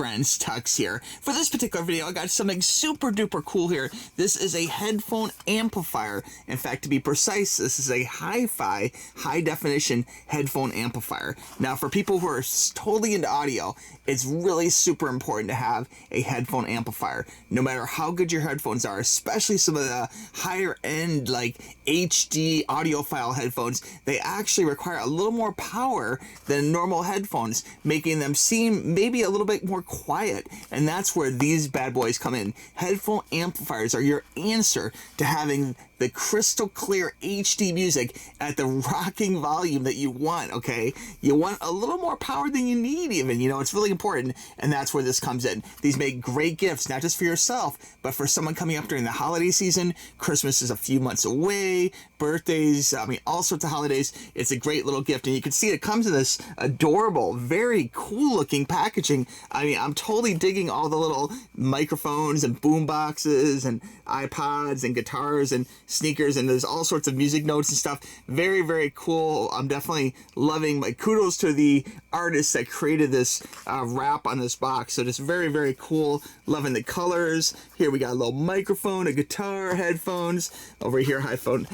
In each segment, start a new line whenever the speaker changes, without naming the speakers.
friends, Tux here. For this particular video, I got something super duper cool here. This is a headphone amplifier. In fact, to be precise, this is a HiFi, high definition headphone amplifier. Now, for people who are totally into audio, it's really super important to have a headphone amplifier. No matter how good your headphones are, especially some of the higher end like HD audiophile headphones, they actually require a little more power than normal headphones, making them seem maybe a little bit more quiet. And that's where these bad boys come in. Headphone amplifiers are your answer to having the crystal clear HD music at the rocking volume that you want, okay? You want a little more power than you need even, you know, it's really important, and that's where this comes in. These make great gifts, not just for yourself, but for someone coming up during the holiday season. Christmas is a few months away, birthdays, I mean, all sorts of holidays. It's a great little gift, and you can see it comes in this adorable, very cool looking packaging. I mean, I'm totally digging all the little microphones and boom boxes and iPods and guitars and sneakers, and there's all sorts of music notes and stuff. Very, very cool. I'm definitely loving, my kudos to the artist that created this wrap on this box. So just very, very cool. Loving the colors. Here we got a little microphone, a guitar, headphones. Over here, headphone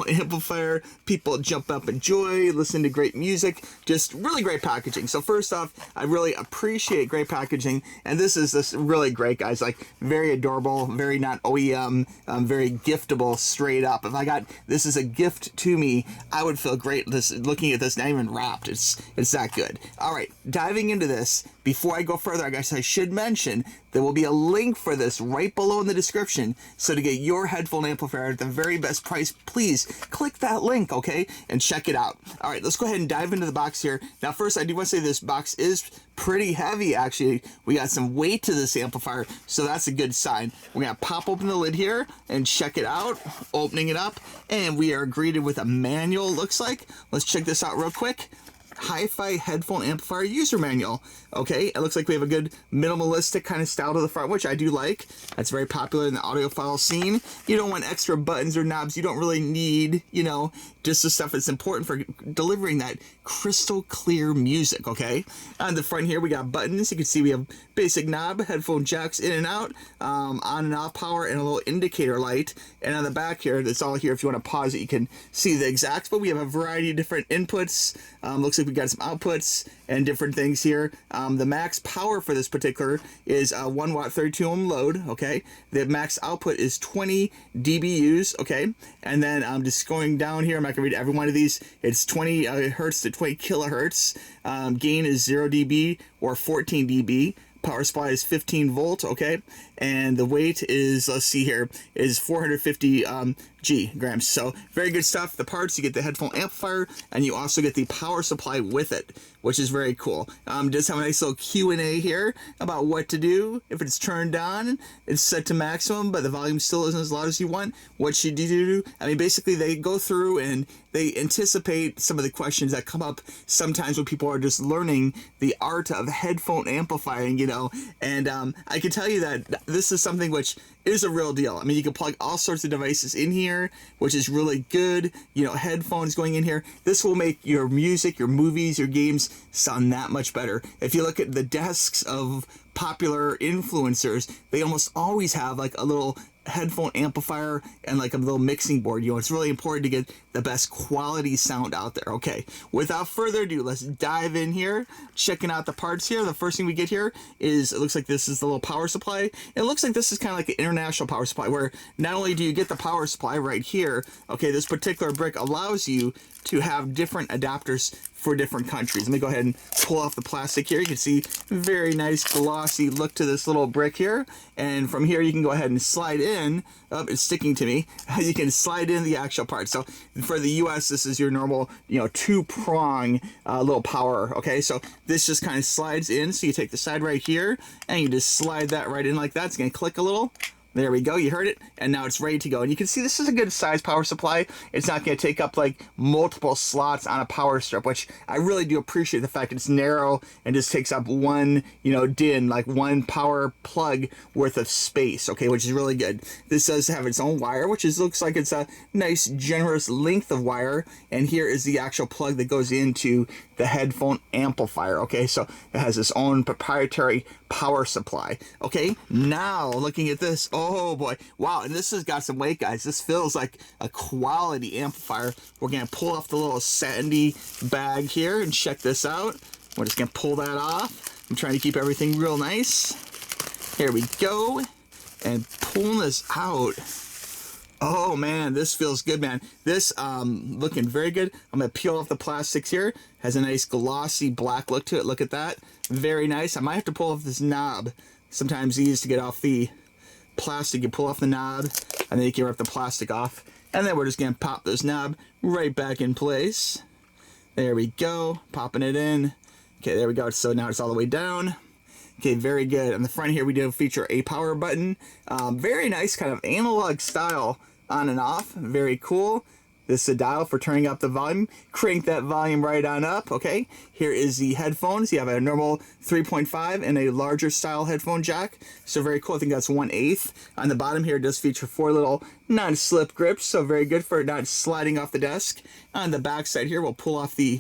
amplifier. People jump up and enjoy, listen to great music. Just really great packaging. So first off, I really appreciate great packaging, and this is really great, guys. Like, very adorable, very not OEM, very giftable, straight up. If I got this as a gift to me, I would feel great looking at this, not even wrapped. It's that good. All right, diving into this. Before I go further, I guess I should mention there will be a link for this right below in the description. So to get your headphone amplifier at the very best price, please click that link, okay, and check it out. All right, let's go ahead and dive into the box here. Now, first, I do want to say this box is pretty heavy, actually. We got some weight to this amplifier, so that's a good sign. We're going to pop open the lid here and check it out, opening it up, and we are greeted with a manual, looks like. Let's check this out real quick. HiFi headphone amplifier user manual. Okay, it looks like we have a good minimalistic kind of style to the front, which I do like. That's very popular in the audiophile scene. You don't want extra buttons or knobs. You don't really need, you know, just the stuff that's important for delivering that crystal clear music, okay? On the front here, we got buttons. You can see we have basic knob, headphone jacks in and out, on and off power, and a little indicator light. And on the back here, that's all here. If you want to pause it, you can see the exacts, but we have a variety of different inputs. Looks like we got some outputs and different things here. The max power for this particular is 1 watt 32 ohm load, okay? The max output is 20 dBUs, okay? And then I'm just going down here. I'm not gonna read every one of these. It's 20 hertz to 20 kilohertz. Gain is 0 dB or 14 dB. Power supply is 15 volt, okay? And the weight is, let's see here, is 450 grams. So very good stuff. The parts, you get the headphone amplifier, and you also get the power supply with it, which is very cool. Just have a nice little Q&A here about what to do. If it's turned on, it's set to maximum, but the volume still isn't as loud as you want. What should you do? I mean, basically, they go through and they anticipate some of the questions that come up sometimes when people are just learning the art of headphone amplifying, you know. And I can tell you that this is something which is a real deal. I mean, you can plug all sorts of devices in here, which is really good. You know, headphones going in here. This will make your music, your movies, your games sound that much better. If you look at the desks of popular influencers, they almost always have like a little headphone amplifier and like a little mixing board. You know, it's really important to get the best quality sound out there. Okay, without further ado, let's dive in here, checking out the parts here. The first thing we get here is, it looks like this is the little power supply. It looks like this is kind of like an international power supply, where not only do you get the power supply right here, okay, this particular brick allows you to have different adapters for different countries. Let me go ahead and pull off the plastic here. You can see very nice glossy look to this little brick here. And from here, you can go ahead and slide in. Oh, it's sticking to me. You can slide in the actual part. So for the US, this is your normal, you know, 2-prong little power. Okay, so this just kind of slides in. So you take the side right here and you just slide that right in like that. It's gonna click a little. There we go, you heard it, and now it's ready to go. And you can see this is a good size power supply. It's not going to take up like multiple slots on a power strip, which I really do appreciate the fact it's narrow and just takes up one, DIN, like one power plug worth of space, okay, which is really good. This does have its own wire, which looks like it's a nice generous length of wire, and here is the actual plug that goes into the headphone amplifier, okay, so it has its own proprietary power supply. Okay, now looking at this, oh boy, wow, and this has got some weight, guys. This feels like a quality amplifier. We're gonna pull off the little sandy bag here and check this out. We're just gonna pull that off. I'm trying to keep everything real nice. Here we go, and pulling this out. Oh man, this feels good, man. This looking very good. I'm gonna peel off the plastics here. Has a nice glossy black look to it. Look at that, very nice. I might have to pull off this knob. Sometimes easy to get off the plastic. You pull off the knob, and then you can rip the plastic off. And then we're just gonna pop this knob right back in place. There we go, popping it in. Okay, there we go. So now it's all the way down. Okay, very good. On the front here, we do feature a power button. Very nice, kind of analog style on and off. Very cool. This is a dial for turning up the volume. Crank that volume right on up, okay? Here is the headphones. You have a normal 3.5 and a larger style headphone jack. So very cool. I think that's 1/8. On the bottom here, it does feature 4 little non-slip grips. So very good for not sliding off the desk. On the back side here, we'll pull off the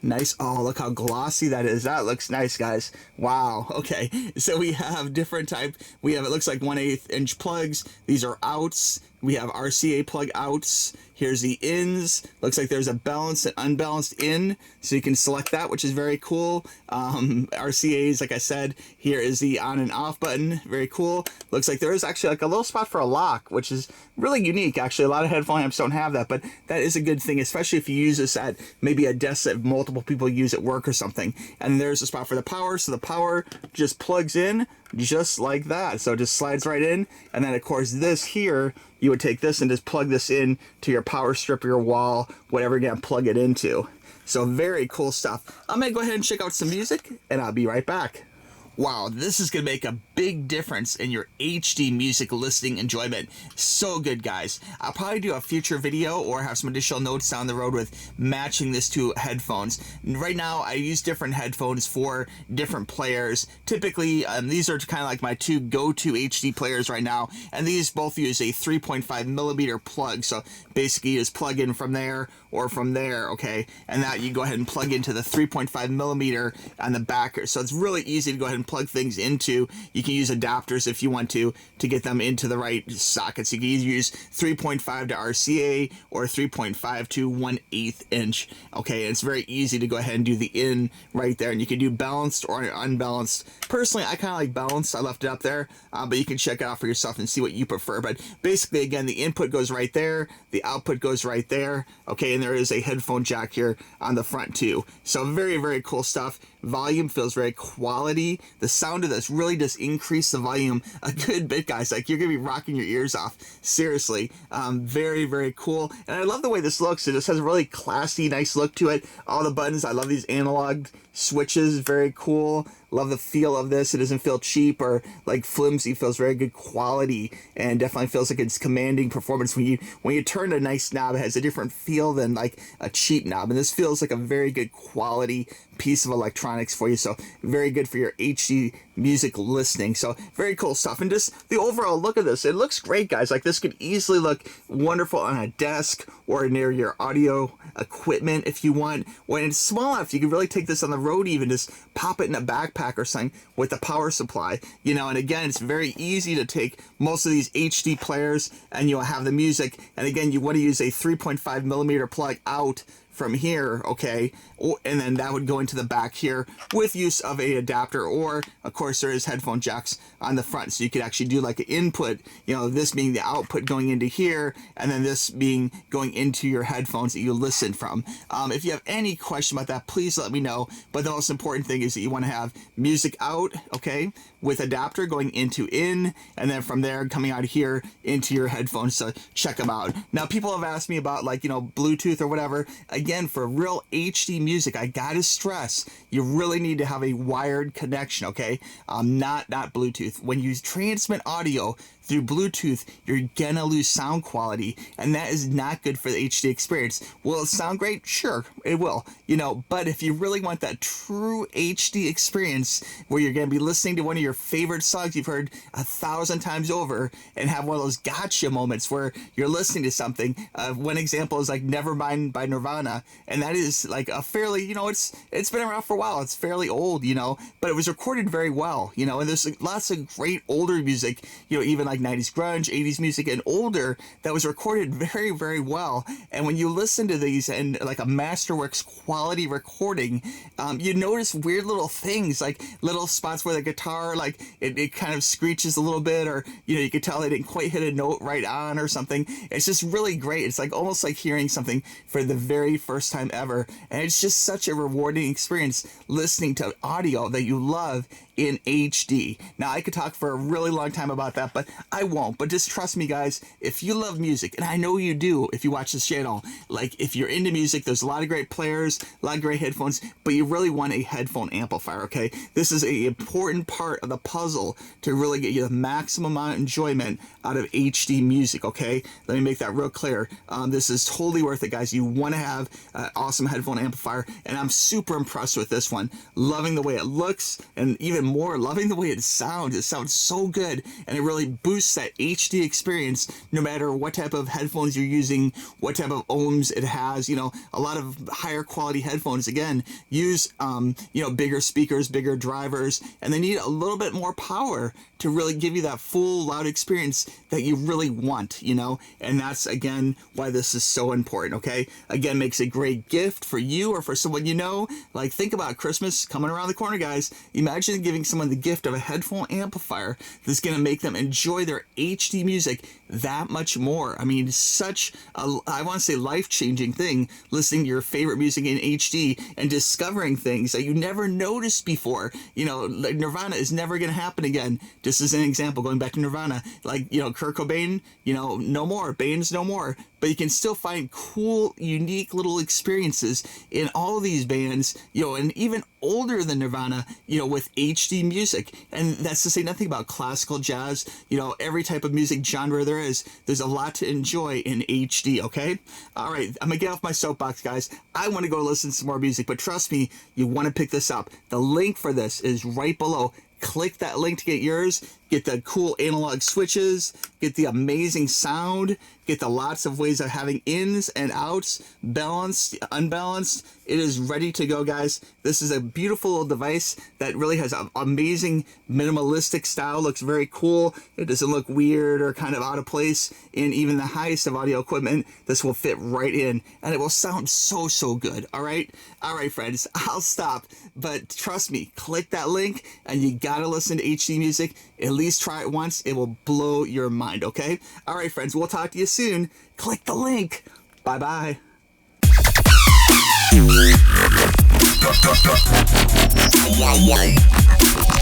nice, oh, look how glossy that is. That looks nice, guys. Wow, okay. So we have different type. We have, it looks like 1/8 inch plugs. These are outs. We have RCA plug outs. Here's the ins. Looks like there's a balanced and unbalanced in, so you can select that, which is very cool. RCAs, like I said, here is the on and off button. Very cool. Looks like there is actually like a little spot for a lock, which is really unique. Actually, a lot of headphone amps don't have that, but that is a good thing, especially if you use this at maybe a desk that multiple people use at work or something. And there's a spot for the power, so the power just plugs in just like that. So it just slides right in. And then of course this here, you would take this and just plug this in to your power strip or your wall, whatever you're gonna plug it into. So very cool stuff. I'm gonna go ahead and check out some music, and I'll be right back. Wow, this is going to make a big difference in your HD music listening enjoyment. So good, guys. I'll probably do a future video or have some additional notes down the road with matching this to headphones. Right now, I use different headphones for different players. Typically, these are kind of like my two go-to HD players right now, and these both use a 3.5 millimeter plug. So basically, you just plug in from there or from there, okay? And that you go ahead and plug into the 3.5 millimeter on the back. So it's really easy to go ahead and plug things into. You can use adapters if you want to get them into the right sockets. You can either use 3.5 to RCA or 3.5 to 1/8 inch. Okay, and it's very easy to go ahead and do the in right there, and you can do balanced or unbalanced. Personally, I kind of like balanced. I left it up there, but you can check it out for yourself and see what you prefer. But basically, again, the input goes right there, the output goes right there. Okay, and there is a headphone jack here on the front too. So very, very cool stuff. Volume feels very quality. The sound of this really does increase the volume a good bit, guys. Like, you're gonna be rocking your ears off. Seriously, very, very cool. And I love the way this looks. It just has a really classy, nice look to it. All the buttons, I love these analog switches, very cool. Love the feel of this. It doesn't feel cheap or like flimsy. It feels very good quality, and definitely feels like it's commanding performance. When you turn a nice knob, it has a different feel than like a cheap knob, and this feels like a very good quality piece of electronics for you. So very good for your HD music listening. So very cool stuff. And just the overall look of this, it looks great, guys. Like, this could easily look wonderful on a desk or near your audio equipment if you want. When it's small enough, you can really take this on the road, even just pop it in a backpack or something with a power supply, and again, it's very easy to take most of these HD players and you'll have the music, and again, you want to use a 3.5 millimeter plug out from here, okay, and then that would go into the back here with use of a adapter, or of course there is headphone jacks on the front, so you could actually do like an input, this being the output going into here, and then this being going into your headphones that you listen from. If you have any question about that, please let me know. But the most important thing is that you want to have music out, okay, with adapter going into in, and then from there coming out here into your headphones. So check them out. Now, people have asked me about, like, Bluetooth or whatever. again, for real HD music, I gotta stress, you really need to have a wired connection, okay? Not Bluetooth. When you transmit audio through Bluetooth, you're gonna lose sound quality, and that is not good for the HD experience. Will it sound great? Sure, it will, but if you really want that true HD experience where you're gonna be listening to one of your favorite songs you've heard 1,000 times over and have one of those gotcha moments where you're listening to something, one example is like Nevermind by Nirvana, and that is like a fairly, it's been around for a while, it's fairly old, but it was recorded very well, and there's lots of great older music, even like 90s grunge, 80s music, and older that was recorded very, very well. And when you listen to these and like a Masterworks quality recording, you notice weird little things, like little spots where the guitar, like it kind of screeches a little bit, or you could tell they didn't quite hit a note right on or something. It's just really great. It's like almost like hearing something for the very first time ever, and it's just such a rewarding experience listening to audio that you love in HD. Now, I could talk for a really long time about that, but I won't. But just trust me, guys, if you love music, and I know you do if you watch this channel, like if you're into music, there's a lot of great players, a lot of great headphones, but you really want a headphone amplifier, okay? This is an important part of the puzzle to really get you the maximum amount of enjoyment out of HD music, okay? Let me make that real clear. This is totally worth it, guys. You want to have an awesome headphone amplifier, and I'm super impressed with this one. Loving the way it looks, and even more, loving the way it sounds. It sounds so good, and it really boosts that HD experience no matter what type of headphones you're using, what type of ohms it has. A lot of higher quality headphones, again, use, bigger speakers, bigger drivers, and they need a little bit more power to really give you that full loud experience that you really want, and that's, again, why this is so important, okay? Again, makes a great gift for you or for someone like think about Christmas coming around the corner, guys. Imagine giving someone the gift of a headphone amplifier that's going to make them enjoy their HD music that much more. I mean, such a, I want to say, life-changing thing, listening to your favorite music in HD and discovering things that you never noticed before. Like Nirvana is never going to happen again. Just as an example, going back to Nirvana, like, Kurt Cobain, no more, Bane's no more, but you can still find cool, unique little experiences in all of these bands, and even older than Nirvana, with HD music. And that's to say nothing about classical, jazz, every type of music genre there is. There's a lot to enjoy in HD, okay? All right, I'm gonna get off my soapbox, guys. I want to go listen to some more music, but trust me, you want to pick this up. The link for this is right below. Click that link to get yours. Get the cool analog switches, get the amazing sound, get the lots of ways of having ins and outs, balanced, unbalanced. It is ready to go, guys. This is a beautiful little device that really has an amazing minimalistic style, looks very cool. It doesn't look weird or kind of out of place in even the highest of audio equipment. This will fit right in, and it will sound so, so good, all right? All right, friends, I'll stop, but trust me, click that link, and you gotta listen to HD music. At least try it once. It will blow your mind, okay? All right, friends, we'll talk to you soon. Click the link. Bye-bye.
Yeah.